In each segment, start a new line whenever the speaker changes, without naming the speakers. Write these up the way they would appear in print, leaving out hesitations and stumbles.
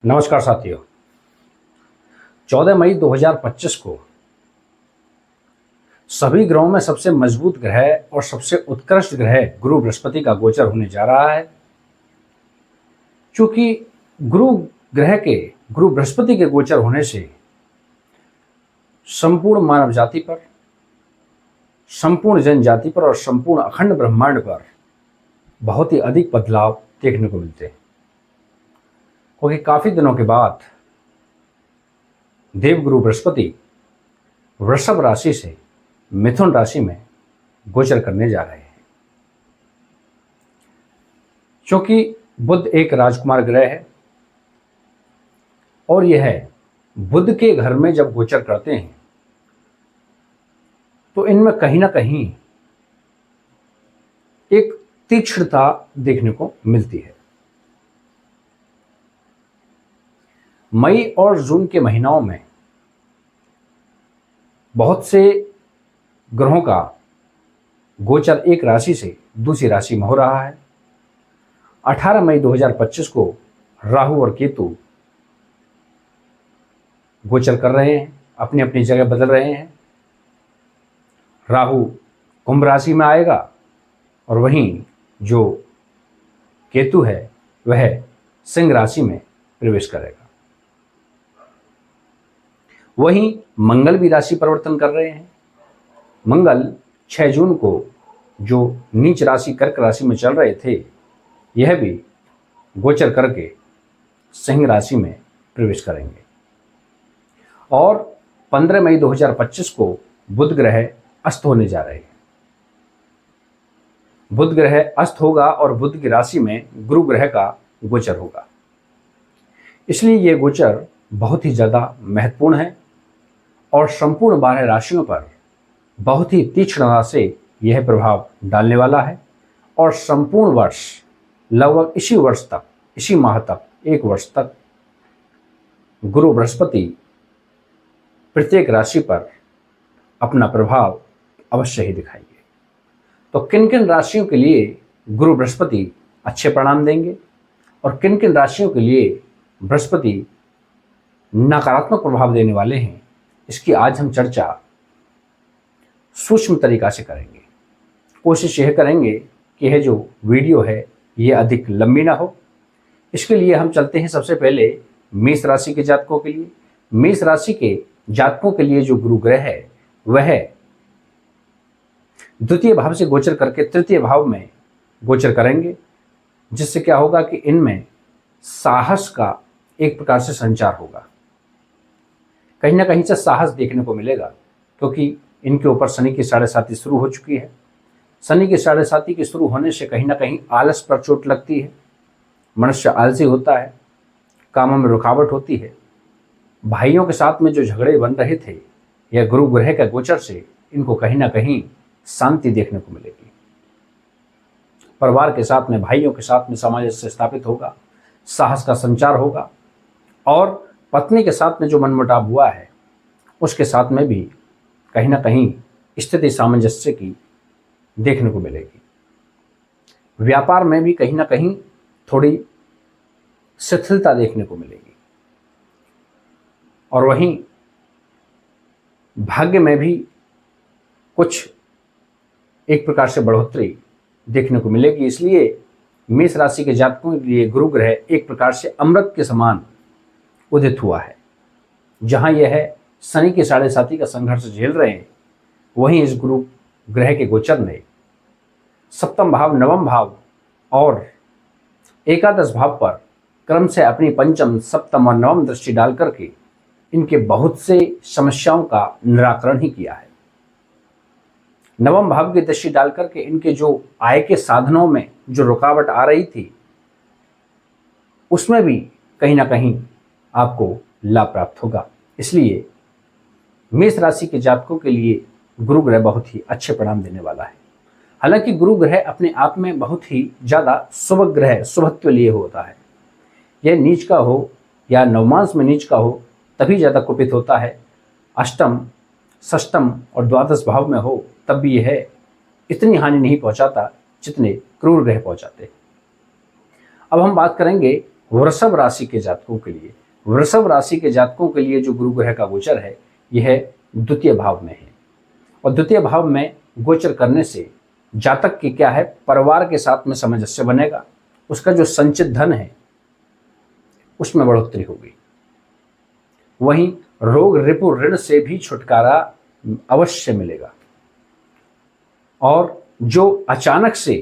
नमस्कार साथियों। 14 मई 2025 को सभी ग्रहों में सबसे मजबूत ग्रह और सबसे उत्कृष्ट ग्रह गुरु बृहस्पति का गोचर होने जा रहा है। क्योंकि गुरु बृहस्पति के गोचर होने से संपूर्ण मानव जाति पर, संपूर्ण जनजाति पर और संपूर्ण अखंड ब्रह्मांड पर बहुत ही अधिक बदलाव देखने को मिलते हैं। क्योंकि काफी दिनों के बाद देवगुरु बृहस्पति वृषभ राशि से मिथुन राशि में गोचर करने जा रहे हैं। क्योंकि बुध एक राजकुमार ग्रह है और यह बुध के घर में जब गोचर करते हैं तो इनमें कहीं ना कहीं एक तीक्ष्णता देखने को मिलती है। मई और जून के महीनों में बहुत से ग्रहों का गोचर एक राशि से दूसरी राशि में हो रहा है। 18 मई 2025 को राहु और केतु गोचर कर रहे हैं, अपनी अपनी जगह बदल रहे हैं। राहु कुंभ राशि में आएगा और वहीं जो केतु है वह सिंह राशि में प्रवेश करेगा। वहीं मंगल भी राशि परिवर्तन कर रहे हैं। मंगल 6 जून को जो नीच राशि कर्क राशि में चल रहे थे, यह भी गोचर करके सिंह राशि में प्रवेश करेंगे। और 15 मई 2025 को बुध ग्रह अस्त होने जा रहे हैं। बुध ग्रह अस्त होगा और बुध की राशि में गुरु ग्रह का गोचर होगा। इसलिए यह गोचर बहुत ही ज़्यादा महत्वपूर्ण है और संपूर्ण 12 राशियों पर बहुत ही तीक्ष्णता से यह प्रभाव डालने वाला है। और संपूर्ण वर्ष लगभग इसी वर्ष तक, इसी माह तक, एक वर्ष तक गुरु बृहस्पति प्रत्येक राशि पर अपना प्रभाव अवश्य ही दिखाएंगे। तो किन किन राशियों के लिए गुरु बृहस्पति अच्छे परिणाम देंगे और किन किन राशियों के लिए बृहस्पति नकारात्मक प्रभाव देने वाले हैं, इसकी आज हम चर्चा सूक्ष्म तरीका से करेंगे। कोशिश यह करेंगे कि यह जो वीडियो है ये अधिक लंबी ना हो। इसके लिए हम चलते हैं सबसे पहले मेष राशि के जातकों के लिए। मेष राशि के जातकों के लिए जो गुरु ग्रह है वह द्वितीय भाव से गोचर करके तृतीय भाव में गोचर करेंगे, जिससे क्या होगा कि इनमें साहस का एक प्रकार से संचार होगा। कहीं ना कहीं से साहस देखने को मिलेगा, क्योंकि इनके ऊपर शनि की 7.5 शुरू हो चुकी है। शनि की 7.5 के शुरू होने से कहीं ना कहीं आलस पर चोट लगती है, मनुष्य आलसी होता है, कामों में रुकावट होती है। भाइयों के साथ में जो झगड़े बन रहे थे, यह गुरु ग्रह के गोचर से इनको कहीं ना कहीं शांति देखने को मिलेगी। परिवार के साथ में, भाइयों के साथ में सामंजस्य स्थापित होगा, साहस का संचार होगा। और पत्नी के साथ में जो मनमुटाव हुआ है उसके साथ में भी कहीं ना कहीं स्थिति सामंजस्य की देखने को मिलेगी। व्यापार में भी कहीं ना कहीं थोड़ी शिथिलता देखने को मिलेगी। और वहीं भाग्य में भी कुछ एक प्रकार से बढ़ोतरी देखने को मिलेगी। इसलिए मेष राशि के जातकों के लिए गुरु ग्रह एक प्रकार से अमृत के समान उदित हुआ है। जहां यह शनि की 7.5 का संघर्ष झेल रहे हैं, वहीं इस गुरु ग्रह के गोचर ने सप्तम भाव, नवम भाव और एकादश भाव पर क्रम से अपनी पंचम, सप्तम और नवम दृष्टि डाल करके इनके बहुत से समस्याओं का निराकरण ही किया है। नवम भाव की दृष्टि डाल करके इनके जो आय के साधनों में जो रुकावट आ रही थी, उसमें भी कहीं ना कहीं आपको लाभ प्राप्त होगा। इसलिए मेष राशि के जातकों के लिए गुरु ग्रह बहुत ही अच्छे परिणाम देने वाला है। हालांकि गुरु ग्रह अपने आप में बहुत ही ज़्यादा शुभ ग्रह, शुभत्व लिए होता है। यह नीच का हो या नवमांश में नीच का हो तभी ज़्यादा कुपित होता है। अष्टम, षष्टम और द्वादश भाव में हो तब भी यह इतनी हानि नहीं पहुंचाता जितने क्रूर ग्रह पहुंचाते हैं। अब हम बात करेंगे वृषभ राशि के जातकों के लिए, वृषभ राशि के जातकों के लिए जो गुरु ग्रह का गोचर है यह द्वितीय भाव में है, और द्वितीय भाव में गोचर करने से जातक की क्या है, परिवार के साथ में सामंजस्य बनेगा, उसका जो संचित धन है उसमें बढ़ोतरी होगी। वहीं रोग रिपु ऋण से भी छुटकारा अवश्य मिलेगा, और जो अचानक से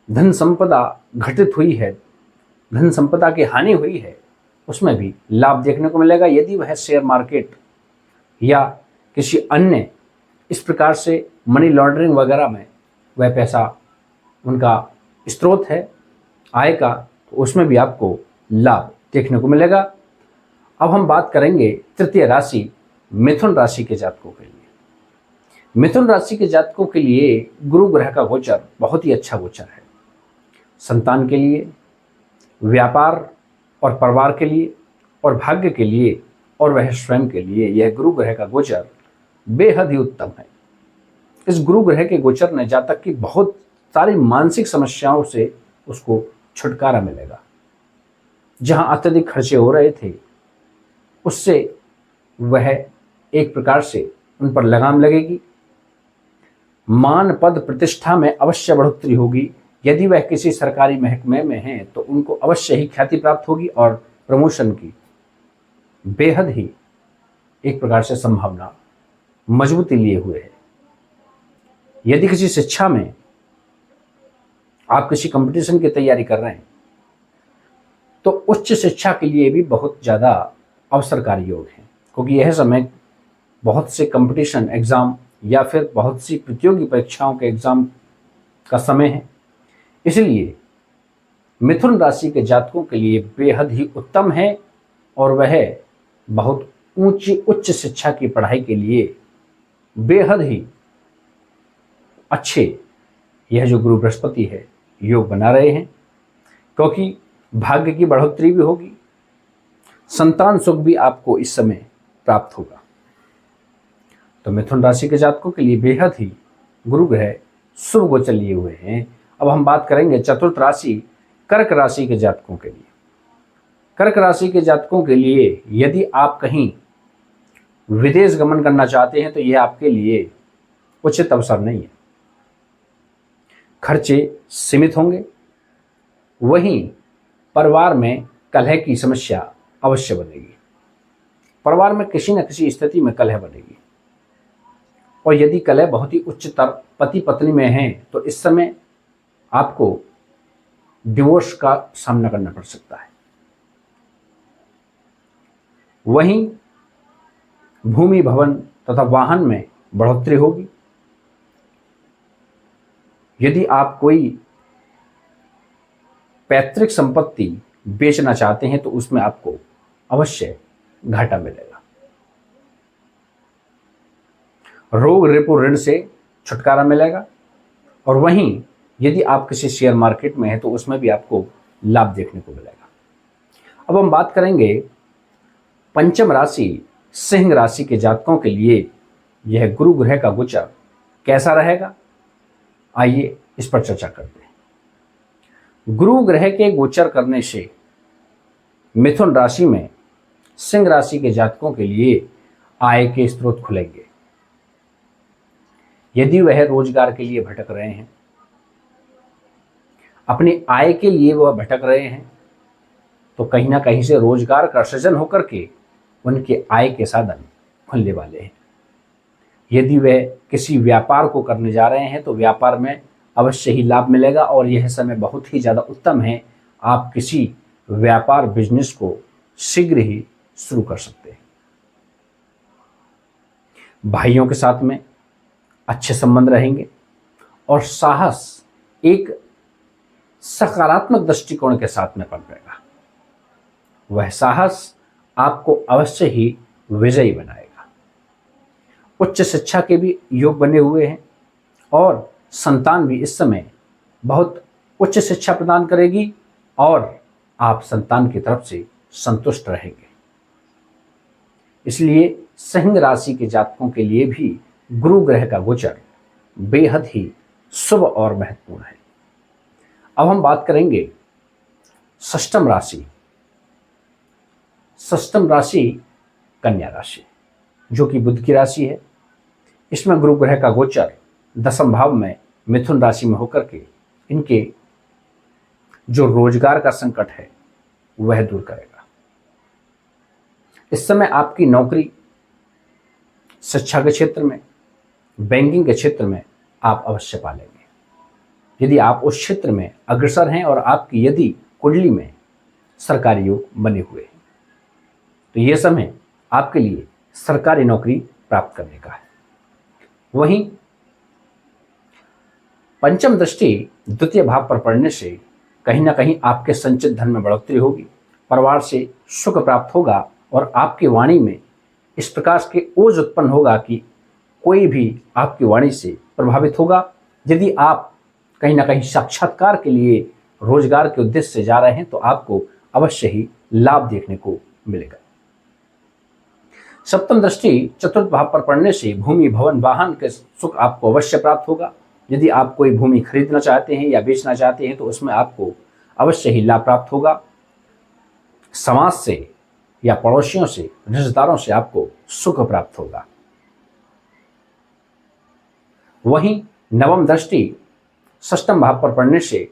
धन संपदा घटित हुई है, धन संपदा की हानि हुई है, उसमें भी लाभ देखने को मिलेगा। यदि वह शेयर मार्केट या किसी अन्य इस प्रकार से मनी लॉन्ड्रिंग वगैरह में वह पैसा उनका स्रोत है आय का, तो उसमें भी आपको लाभ देखने को मिलेगा। अब हम बात करेंगे तृतीय राशि मिथुन राशि के जातकों के लिए। मिथुन राशि के जातकों के लिए गुरु ग्रह का गोचर बहुत ही अच्छा गोचर है। संतान के लिए, व्यापार और परिवार के लिए, और भाग्य के लिए, और वह स्वयं के लिए यह गुरु ग्रह का गोचर बेहद ही उत्तम है। इस गुरु ग्रह के गोचर ने जातक की बहुत सारी मानसिक समस्याओं से उसको छुटकारा मिलेगा। जहां अत्यधिक खर्चे हो रहे थे उससे वह एक प्रकार से उन पर लगाम लगेगी। मान पद प्रतिष्ठा में अवश्य बढ़ोतरी होगी। यदि वह किसी सरकारी महकमे में हैं तो उनको अवश्य ही ख्याति प्राप्त होगी, और प्रमोशन की बेहद ही एक प्रकार से संभावना मजबूती लिए हुए है। यदि किसी शिक्षा में आप किसी कंपटीशन की तैयारी कर रहे हैं तो उच्च शिक्षा के लिए भी बहुत ज़्यादा अवसरकारी योग है, क्योंकि यह समय बहुत से कंपटीशन एग्ज़ाम या फिर बहुत सी प्रतियोगी परीक्षाओं के एग्ज़ाम का समय है। इसलिए मिथुन राशि के जातकों के लिए बेहद ही उत्तम है, और वह बहुत ऊंची उच्च शिक्षा की पढ़ाई के लिए बेहद ही अच्छे यह जो गुरु बृहस्पति है योग बना रहे हैं, क्योंकि भाग्य की बढ़ोतरी भी होगी, संतान सुख भी आपको इस समय प्राप्त होगा। तो मिथुन राशि के जातकों के लिए बेहद ही गुरु ग्रह शुभ गोचर लिए हुए हैं। अब हम बात करेंगे चतुर्थ राशि कर्क राशि के जातकों के लिए। कर्क राशि के जातकों के लिए यदि आप कहीं विदेश गमन करना चाहते हैं तो यह आपके लिए उचित अवसर नहीं है। खर्चे सीमित होंगे। वहीं परिवार में कलह की समस्या अवश्य बनेगी। परिवार में किसी न किसी स्थिति में कलह बनेगी, और यदि कलह बहुत ही उच्चतर पति पत्नी में है तो इस समय आपको डिवोर्स का सामना करना पड़ सकता है। वहीं भूमि भवन तथा वाहन में बढ़ोतरी होगी। यदि आप कोई पैतृक संपत्ति बेचना चाहते हैं तो उसमें आपको अवश्य घाटा मिलेगा। रोग रिपु ऋण से छुटकारा मिलेगा, और वहीं यदि आप किसी शेयर मार्केट में हैं तो उसमें भी आपको लाभ देखने को मिलेगा। अब हम बात करेंगे पंचम राशि सिंह राशि के जातकों के लिए यह गुरु ग्रह का गोचर कैसा रहेगा, आइए इस पर चर्चा करते हैं। गुरु ग्रह के गोचर करने से मिथुन राशि में सिंह राशि के जातकों के लिए आय के स्रोत खुलेंगे। यदि वह रोजगार के लिए भटक रहे हैं, अपनी आय के लिए वह भटक रहे हैं, तो कहीं ना कहीं से रोजगार का सृजन होकर के उनके आय के साधन खुलने वाले हैं। यदि वह किसी व्यापार को करने जा रहे हैं तो व्यापार में अवश्य ही लाभ मिलेगा, और यह समय बहुत ही ज़्यादा उत्तम है। आप किसी व्यापार बिजनेस को शीघ्र ही शुरू कर सकते हैं। भाइयों के साथ में अच्छे संबंध रहेंगे, और साहस एक सकारात्मक दृष्टिकोण के साथ में पनपेगा। वह साहस आपको अवश्य ही विजयी बनाएगा। उच्च शिक्षा के भी योग बने हुए हैं, और संतान भी इस समय बहुत उच्च शिक्षा प्रदान करेगी, और आप संतान की तरफ से संतुष्ट रहेंगे। इसलिए सिंह राशि के जातकों के लिए भी गुरु ग्रह का गोचर बेहद ही शुभ और महत्वपूर्ण है। अब हम बात करेंगे षष्ठम राशि, षष्ठम राशि कन्या राशि, जो कि बुध की राशि है। इसमें गुरु ग्रह का गोचर दसम भाव में मिथुन राशि में होकर के इनके जो रोजगार का संकट है वह दूर करेगा। इस समय आपकी नौकरी, शिक्षा के क्षेत्र में, बैंकिंग के क्षेत्र में आप अवश्य पालेंगे। यदि आप उस क्षेत्र में अग्रसर हैं और आपकी यदि कुंडली में सरकारी योग बने हुए हैं तो यह समय आपके लिए सरकारी नौकरी प्राप्त करने का है। वहीं पंचम दृष्टि द्वितीय भाव पर पड़ने से कहीं ना कहीं आपके संचित धन में बढ़ोतरी होगी, परिवार से सुख प्राप्त होगा और आपकी वाणी में इस प्रकार के ओज उत्पन्न होगा कि कोई भी आपकी वाणी से प्रभावित होगा। यदि आप कहीं ना कहीं साक्षात्कार के लिए रोजगार के उद्देश्य से जा रहे हैं तो आपको अवश्य ही लाभ देखने को मिलेगा। सप्तम दृष्टि चतुर्थ भाव पर पड़ने से भूमि, भवन, वाहन के सुख आपको अवश्य प्राप्त होगा। यदि आप कोई भूमि खरीदना चाहते हैं या बेचना चाहते हैं तो उसमें आपको अवश्य ही लाभ प्राप्त होगा। समाज से या पड़ोसियों से, रिश्तेदारों से आपको सुख प्राप्त होगा। वहीं नवम दृष्टि षष्ठम भाव पर पड़ने से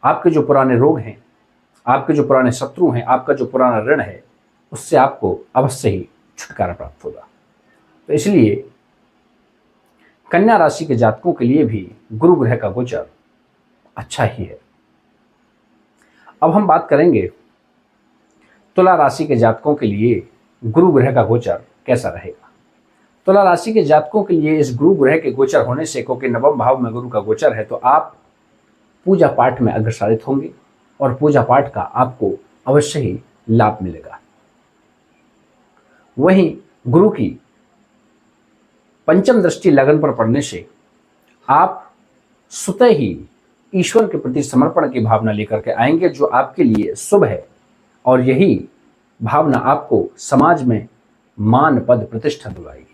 आपके जो पुराने रोग हैं, आपके जो पुराने शत्रु हैं, आपका जो पुराना ऋण है उससे आपको अवश्य ही छुटकारा प्राप्त होगा। तो इसलिए कन्या राशि के जातकों के लिए भी गुरु ग्रह का गोचर अच्छा ही है। अब हम बात करेंगे तुला राशि के जातकों के लिए गुरु ग्रह का गोचर कैसा रहेगा। तुला राशि के जातकों के लिए इस गुरु ग्रह के गोचर होने से, क्योंकि नवम भाव में गुरु का गोचर है, तो आप पूजा पाठ में अग्रसरित होंगे और पूजा पाठ का आपको अवश्य ही लाभ मिलेगा। वहीं गुरु की पंचम दृष्टि लगन पर पड़ने से आप स्वतः ही ईश्वर के प्रति समर्पण की भावना लेकर के आएंगे जो आपके लिए शुभ है, और यही भावना आपको समाज में मान, पद, प्रतिष्ठा दिलाएगी।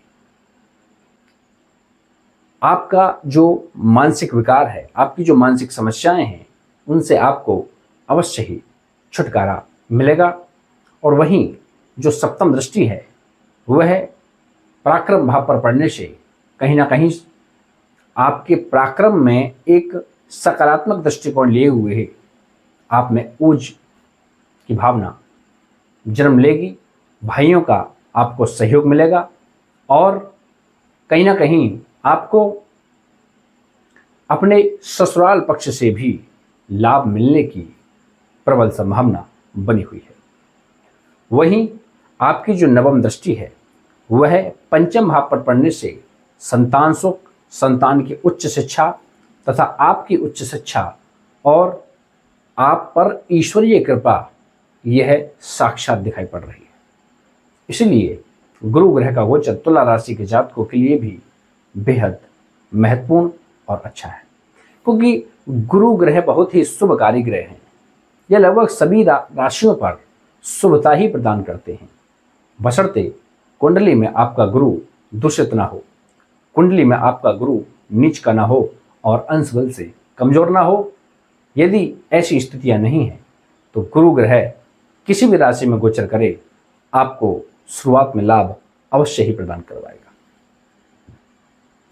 आपका जो मानसिक विकार है, आपकी जो मानसिक समस्याएं हैं, उनसे आपको अवश्य ही छुटकारा मिलेगा। और वहीं जो सप्तम दृष्टि है वह पराक्रम भाव पर पड़ने से कहीं ना कहीं आपके पराक्रम में एक सकारात्मक दृष्टिकोण लिए हुए है, आप में ऊर्ज की भावना जन्म लेगी। भाइयों का आपको सहयोग मिलेगा और कहीं ना कहीं आपको अपने ससुराल पक्ष से भी लाभ मिलने की प्रबल संभावना बनी हुई है। वहीं आपकी जो नवम दृष्टि है वह पंचम भाव पर पड़ने से संतान सुख, संतान की उच्च शिक्षा तथा आपकी उच्च शिक्षा और आप पर ईश्वरीय कृपा यह साक्षात दिखाई पड़ रही है। इसलिए गुरु ग्रह का गोचर तुला राशि के जातकों के लिए भी बेहद महत्वपूर्ण और अच्छा है, क्योंकि गुरु ग्रह बहुत ही शुभकारी ग्रह हैं। यह लगभग सभी राशियों पर शुभता ही प्रदान करते हैं, बशर्ते कुंडली में आपका गुरु दूषित ना हो, कुंडली में आपका गुरु नीच का ना हो और अंश बल से कमजोर ना हो। यदि ऐसी स्थितियां नहीं हैं तो गुरु ग्रह किसी भी राशि में गोचर करे आपको शुरुआत में लाभ अवश्य ही प्रदान करवाएगा।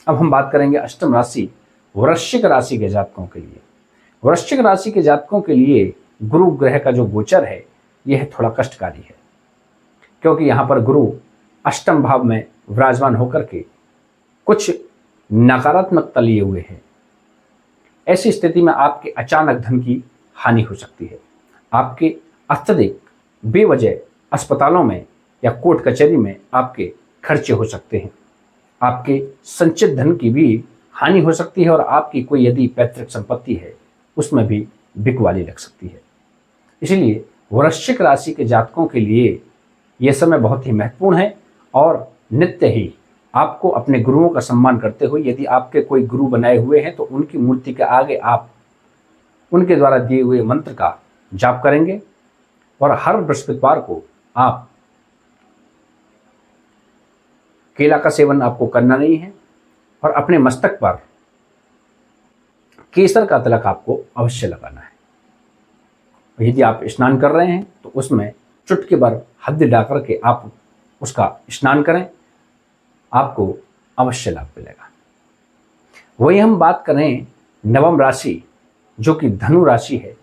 अब हम बात करेंगे अष्टम राशि वृश्चिक राशि के जातकों के लिए। वृश्चिक राशि के जातकों के लिए गुरु ग्रह का जो गोचर है यह थोड़ा कष्टकारी है, क्योंकि यहाँ पर गुरु अष्टम भाव में विराजमान होकर के कुछ नकारात्मकता लिए हुए हैं। ऐसी स्थिति में आपके अचानक धन की हानि हो सकती है। आपके अत्यधिक बेवजह अस्पतालों में या कोर्ट कचहरी में आपके खर्चे हो सकते हैं। आपके संचित धन की भी हानि हो सकती है और आपकी कोई यदि पैतृक संपत्ति है उसमें भी बिकवाली लग सकती है। इसलिए वृश्चिक राशि के जातकों के लिए यह समय बहुत ही महत्वपूर्ण है और नित्य ही आपको अपने गुरुओं का सम्मान करते हुए, यदि आपके कोई गुरु बनाए हुए हैं तो उनकी मूर्ति के आगे आप उनके द्वारा दिए हुए मंत्र का जाप करेंगे और हर बृहस्पतिवार को आप केला का सेवन आपको करना नहीं है और अपने मस्तक पर केसर का तिलक आपको अवश्य लगाना है। यदि आप स्नान कर रहे हैं तो उसमें चुटकी भर हल्दी डाल करके आप उसका स्नान करें, आपको अवश्य लाभ मिलेगा। वही हम बात करें नवम राशि जो कि धनु राशि है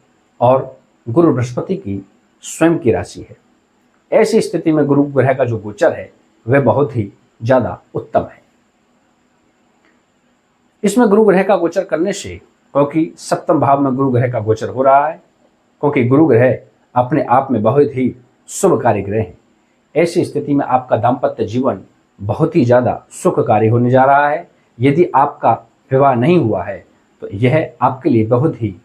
और गुरु बृहस्पति की स्वयं की राशि है। ऐसी स्थिति में गुरु ग्रह का जो गोचर है वह बहुत ही ज्यादा उत्तम है। इसमें गुरु ग्रह का गोचर करने से, क्योंकि सप्तम भाव में गुरु ग्रह का गोचर हो रहा है, क्योंकि गुरु ग्रह अपने आप में बहुत ही शुभ कार्य ग्रह है, ऐसी स्थिति में आपका दाम्पत्य जीवन बहुत ही ज्यादा सुखकारी होने जा रहा है। यदि आपका विवाह नहीं हुआ है तो यह आपके लिए बहुत ही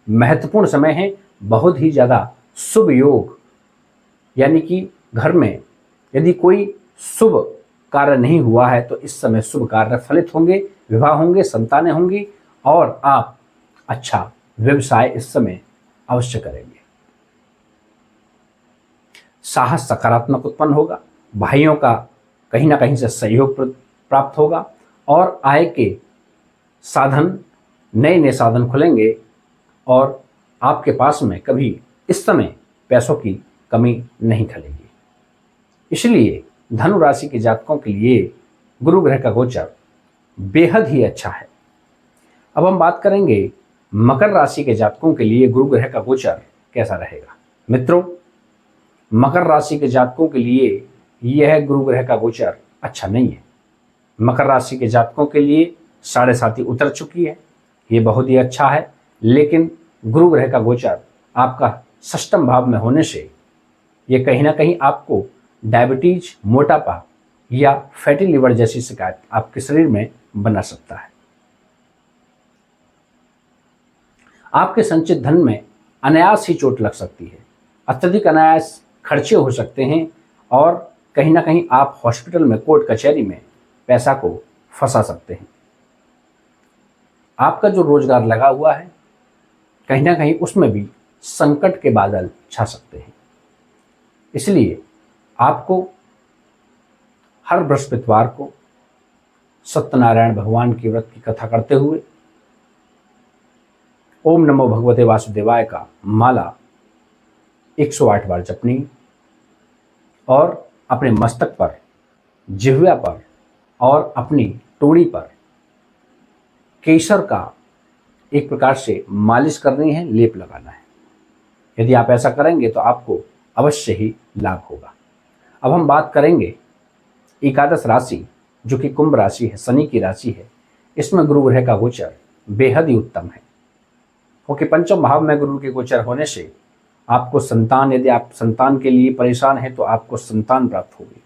महत्वपूर्ण समय है, बहुत ही ज्यादा शुभ योग, यानी कि घर में यदि कोई शुभ कार्य नहीं हुआ है तो इस समय शुभ कार्य फलित होंगे, विवाह होंगे, संतानें होंगी और आप अच्छा व्यवसाय इस समय अवश्य करेंगे। साहस सकारात्मक उत्पन्न होगा, भाइयों का कहीं ना कहीं से सहयोग प्राप्त होगा और आय के साधन, नए नए साधन खुलेंगे और आपके पास में कभी इस समय पैसों की कमी नहीं खलेगी। इसलिए धनु राशि के जातकों के लिए गुरु ग्रह का गोचर बेहद ही अच्छा है। अब हम बात करेंगे मकर राशि के जातकों के लिए गुरु ग्रह का गोचर कैसा रहेगा। मित्रों, मकर राशि के जातकों के लिए यह गुरु ग्रह का गोचर अच्छा नहीं है। मकर राशि के जातकों के लिए 7.5 उतर चुकी है, ये बहुत ही अच्छा है, लेकिन गुरु ग्रह का गोचर आपका षष्ठम भाव में होने से ये कहीं ना कहीं आपको डायबिटीज, मोटापा या फैटी लिवर जैसी शिकायत आपके शरीर में बना सकता है। आपके संचित धन में अनायास ही चोट लग सकती है, अत्यधिक अनायास खर्चे हो सकते हैं और कहीं ना कहीं आप हॉस्पिटल में, कोर्ट कचहरी में पैसा को फंसा सकते हैं। आपका जो रोजगार लगा हुआ है कहीं ना कहीं उसमें भी संकट के बादल छा सकते हैं। इसलिए आपको हर बृहस्पतिवार को सत्यनारायण भगवान के व्रत की कथा करते हुए ओम नमो भगवते वासुदेवाय का माला 108 बार जपनी और अपने मस्तक पर, जिह्वा पर और अपनी टोड़ी पर केसर का एक प्रकार से मालिश करनी है, लेप लगाना है। यदि आप ऐसा करेंगे तो आपको अवश्य ही लाभ होगा। अब हम बात करेंगे एकादश राशि जो कि कुंभ राशि है, शनि की राशि है। इसमें गुरु ग्रह का गोचर बेहद ही उत्तम है, क्योंकि पंचम भाव में गुरु के गोचर होने से आपको संतान, यदि आप संतान के लिए परेशान हैं तो आपको संतान प्राप्त होगी,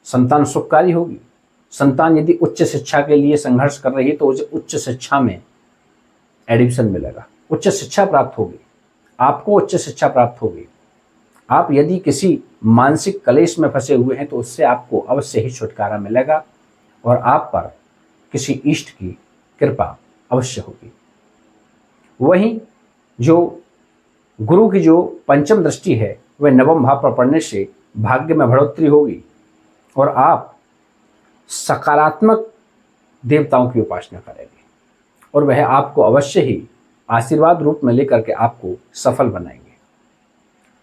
संतान सुखकारी होगी। संतान यदि उच्च शिक्षा के लिए संघर्ष कर रही है तो उसे उच्च शिक्षा में एडमिशन मिलेगा, उच्च शिक्षा प्राप्त होगी, आपको उच्च शिक्षा प्राप्त होगी। आप यदि किसी मानसिक क्लेश में फंसे हुए हैं तो उससे आपको अवश्य ही छुटकारा मिलेगा और आप पर किसी इष्ट की कृपा अवश्य होगी। वहीं जो गुरु की जो पंचम दृष्टि है वह नवम भाव पर पड़ने से भाग्य में बढ़ोतरी होगी और आप सकारात्मक देवताओं की उपासना करेंगे और वह आपको अवश्य ही आशीर्वाद रूप में लेकर के आपको सफल बनाएंगे।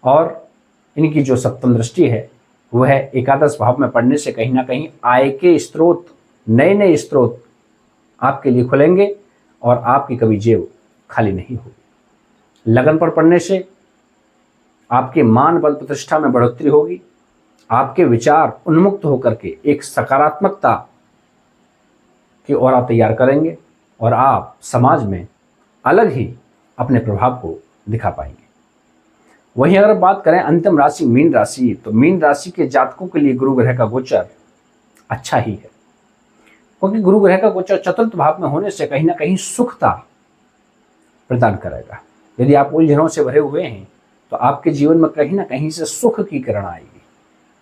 और इनकी जो सप्तम दृष्टि है वह एकादश भाव में पड़ने से कहीं ना कहीं आय के स्रोत, नए नए स्रोत आपके लिए खुलेंगे और आपकी कभी जेब खाली नहीं होगी। लगन पर पड़ने से आपके मान बल प्रतिष्ठा में बढ़ोतरी होगी, आपके विचार उन्मुक्त होकर के एक सकारात्मकता की ओर आप तैयार करेंगे और आप समाज में अलग ही अपने प्रभाव को दिखा पाएंगे। वहीं अगर बात करें अंतिम राशि मीन राशि, तो मीन राशि के जातकों के लिए गुरु ग्रह का गोचर अच्छा ही है, क्योंकि गुरु ग्रह का गोचर चतुर्थ भाव में होने से कहीं ना कहीं सुखता प्रदान करेगा। यदि आप उलझनों से भरे हुए हैं तो आपके जीवन में कहीं ना कहीं से सुख की किरण आएगी।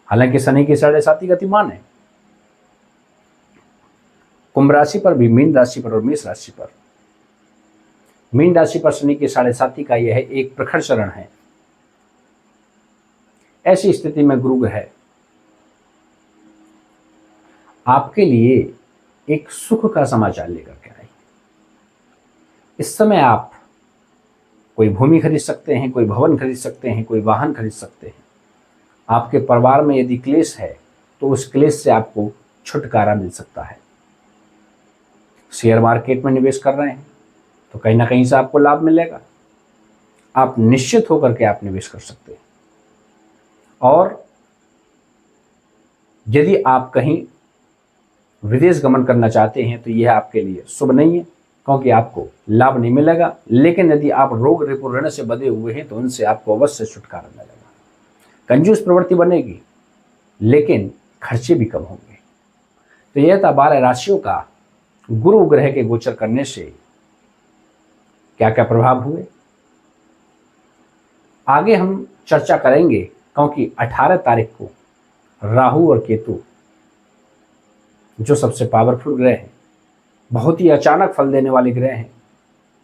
हालांकि शनि की 7.5 गतिमान है, कुंभ राशि पर भी, मीन राशि पर और मेष राशि पर। मीन राशि पर शनि की 7.5 का यह एक प्रखर चरण है। ऐसी स्थिति में गुरु ग्रह आपके लिए एक सुख का समाचार लेकर के आए। इस समय आप कोई भूमि खरीद सकते हैं, कोई भवन खरीद सकते हैं, कोई वाहन खरीद सकते हैं। आपके परिवार में यदि क्लेश है तो उस क्लेश से आपको छुटकारा मिल सकता है। शेयर मार्केट में निवेश कर रहे हैं तो कहीं ना कहीं से आपको लाभ मिलेगा। आप निश्चित होकर के आप निवेश कर सकते हैं। और यदि आप कहीं विदेश गमन करना चाहते हैं तो यह आपके लिए शुभ नहीं है, क्योंकि आपको लाभ नहीं मिलेगा। लेकिन यदि आप रोग रिपु ऋण से बंधे हुए हैं तो उनसे आपको अवश्य छुटकारा मिलेगा। कंजूस प्रवृत्ति बनेगी लेकिन खर्चे भी कम होंगे। तो यह था 12 राशियों का गुरु ग्रह के गोचर करने से क्या क्या प्रभाव हुए। आगे हम चर्चा करेंगे, क्योंकि 18 तारीख को राहु और केतु जो सबसे पावरफुल ग्रह हैं, बहुत ही अचानक फल देने वाले ग्रह हैं,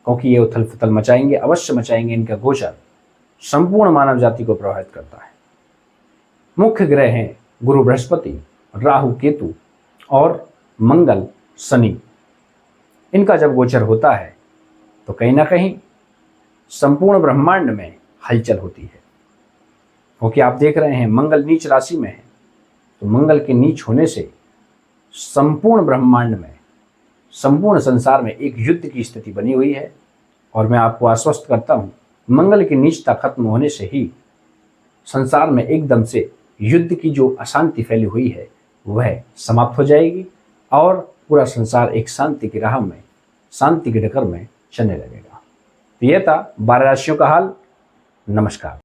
क्योंकि ये उथल पुथल मचाएंगे, अवश्य मचाएंगे। इनका गोचर संपूर्ण मानव जाति को प्रभावित करता है। मुख्य ग्रह हैं गुरु बृहस्पति, राहु केतु और मंगल शनि। इनका जब गोचर होता है तो कहीं ना कहीं संपूर्ण ब्रह्मांड में हलचल होती है, क्योंकि आप देख रहे हैं मंगल नीच राशि में है। तो मंगल के नीच होने से संपूर्ण ब्रह्मांड में, संपूर्ण संसार में एक युद्ध की स्थिति बनी हुई है। और मैं आपको आश्वस्त करता हूं, मंगल की नीचता खत्म होने से ही संसार में एकदम से युद्ध की जो अशांति फैली हुई है वह समाप्त हो जाएगी और पूरा संसार एक शांति की राह में, शांति की डगर में चलने लगेगा। तो यह था 12 राशियों का हाल। नमस्कार।